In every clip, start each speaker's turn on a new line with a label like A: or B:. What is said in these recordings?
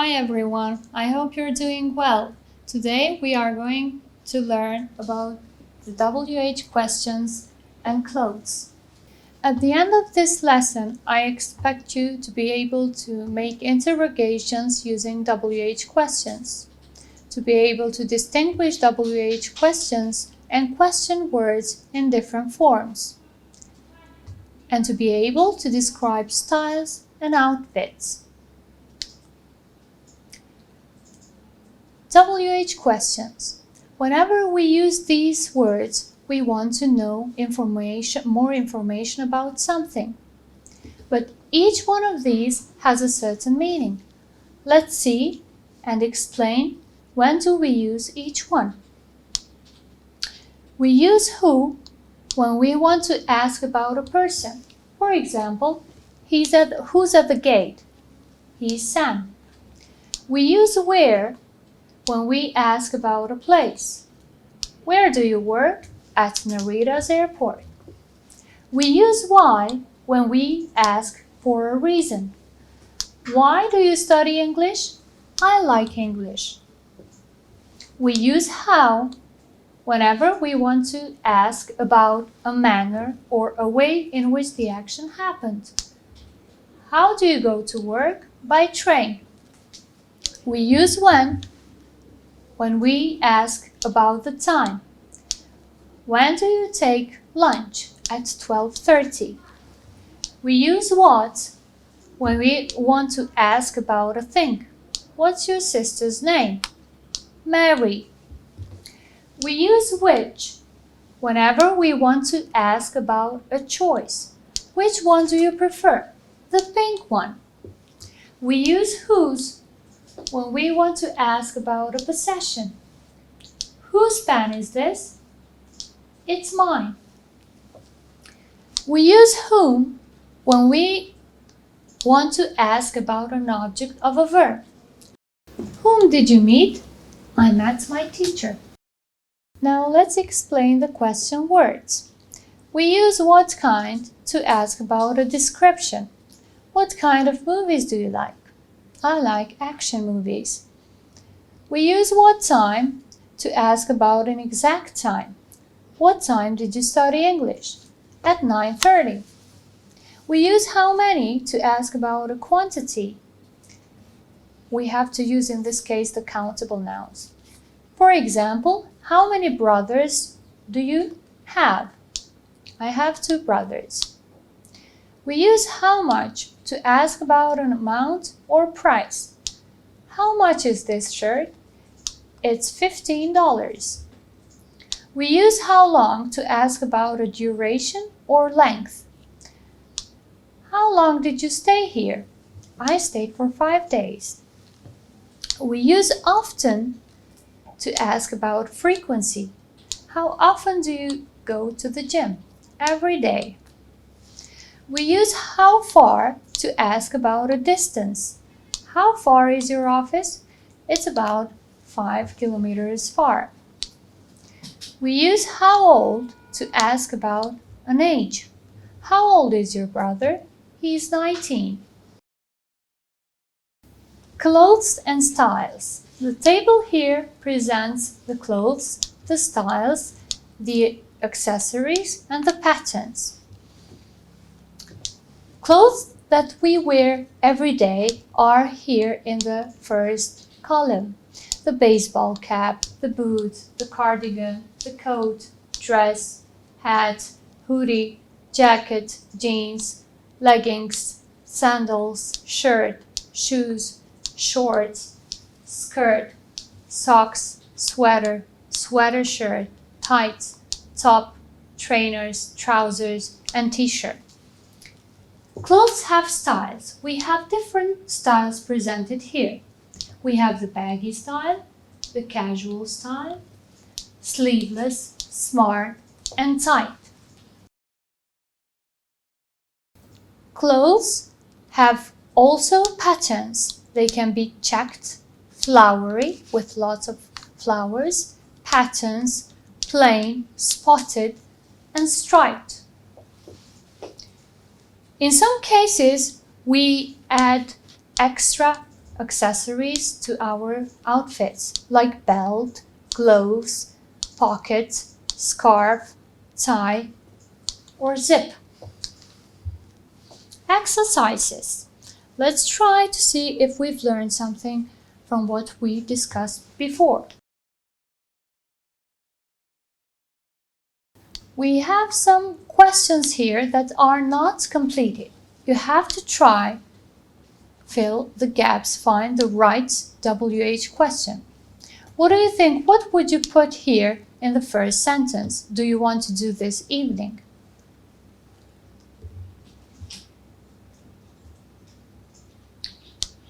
A: Hi everyone, I hope you're doing well. Today we are going to learn about the WH questions and clothes. At the end of this lesson, I expect you to be able to make interrogations using WH questions, to be able to distinguish WH questions and question words in different forms, and to be able to describe styles and outfits. WH questions. Whenever we use these words, we want to know more information about something. But each one of these has a certain meaning. Let's see and explain when do we use each one. We use who when we want to ask about a person. For example, who's at the gate? He's Sam. We use where when we ask about a place. Where do you work? At Narita's airport. We use why when we ask for a reason. Why do you study English? I like English. We use how whenever we want to ask about a manner or a way in which the action happened. How do you go to work? By train. We use when we ask about the time. When do you take lunch? At 12:30. We use what when we want to ask about a thing. What's your sister's name? Mary. We use which whenever we want to ask about a choice. Which one do you prefer? The pink one. We use whose when we want to ask about a possession. Whose pen is this? It's mine. We use whom when we want to ask about an object of a verb. Whom did you meet? I met my teacher. Now let's explain the question words. We use what kind to ask about a description. What kind of movies do you like? I like action movies. We use what time to ask about an exact time. What time did you study English? At 9:30. We use how many to ask about a quantity. We have to use in this case the countable nouns. For example, how many brothers do you have? I have 2 brothers. We use how much to ask about an amount or price. How much is this shirt? It's $15. We use how long to ask about a duration or length. How long did you stay here? I stayed for 5 days. We use often to ask about frequency. How often do you go to the gym? Every day. We use how far to ask about a distance. How far is your office? It's about 5 kilometers far. We use how old to ask about an age. How old is your brother? He's 19. Clothes and styles. The table here presents the clothes, the styles, the accessories, and the patterns. Clothes that we wear every day are here in the first column. The baseball cap, the boot, the cardigan, the coat, dress, hat, hoodie, jacket, jeans, leggings, sandals, shirt, shoes, shorts, skirt, socks, sweater, sweater shirt, tights, top, trainers, trousers, and t-shirt. Clothes have styles. We have different styles presented here. We have the baggy style, the casual style, sleeveless, smart, and tight. Clothes have also patterns. They can be checked, flowery with lots of flowers, patterns, plain, spotted, and striped. In some cases, we add extra accessories to our outfits, like belt, gloves, pocket, scarf, tie, or zip. Exercises. Let's try to see if we've learned something from what we discussed before. We have some questions here that are not completed. You have to try, fill the gaps, find the right WH question. What do you think? What would you put here in the first sentence? Do you want to do this evening?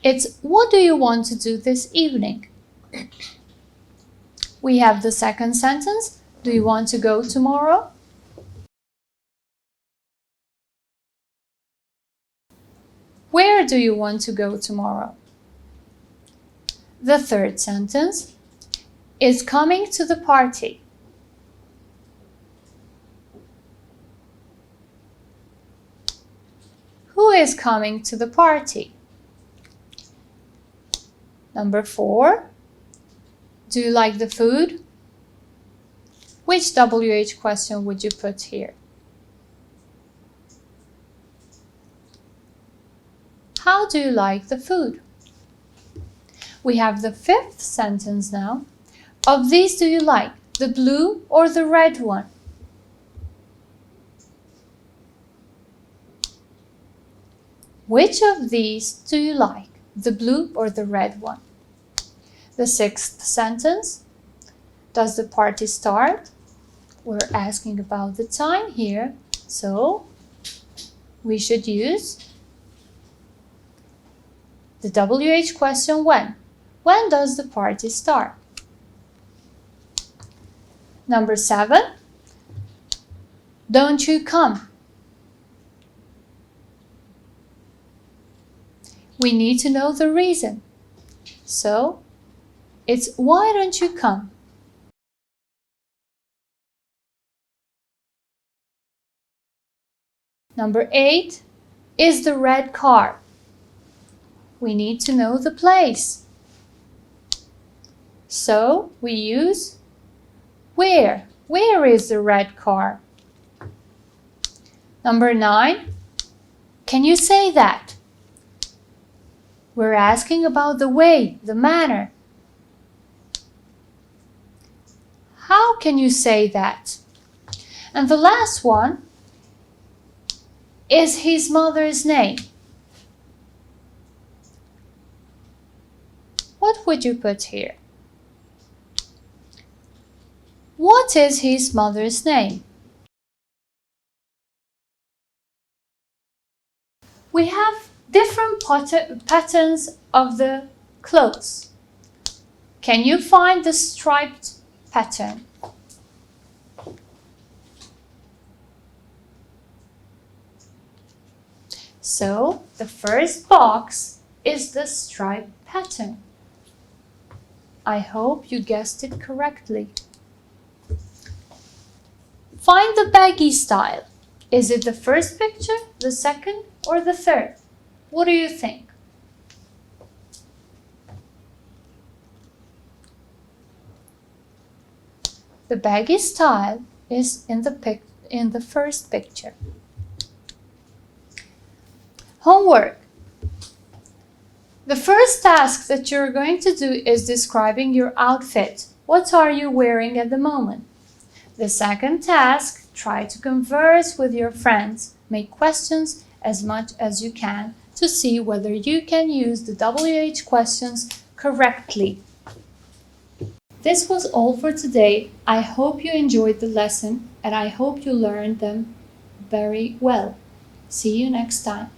A: It's what do you want to do this evening? We have the second sentence. Do you want to go tomorrow? Where do you want to go tomorrow? The third sentence is coming to the party. Who is coming to the party? Number 4, do you like the food? Which WH question would you put here? How do you like the food? We have the fifth sentence now. Of these, do you like the blue or the red one? Which of these do you like, the blue or the red one? The sixth sentence. Does the party start? We're asking about the time here, so we should use the WH question when. When does the party start? Number 7. Don't you come? We need to know the reason. So, it's why don't you come? Number 8 is the red car. We need to know the place. So, we use where. Where is the red car? Number 9, can you say that? We're asking about the way, the manner. How can you say that? And the last one is his mother's name. What would you put here? What is his mother's name? We have different patterns of the clothes. Can you find the striped pattern? So, the first box is the striped pattern. I hope you guessed it correctly. Find the baggy style. Is it the first picture, the second, or the third? What do you think? The baggy style is in the first picture. Homework. The first task that you're going to do is describing your outfit. What are you wearing at the moment? The second task, try to converse with your friends. Make questions as much as you can to see whether you can use the WH questions correctly. This was all for today. I hope you enjoyed the lesson and I hope you learned them very well. See you next time.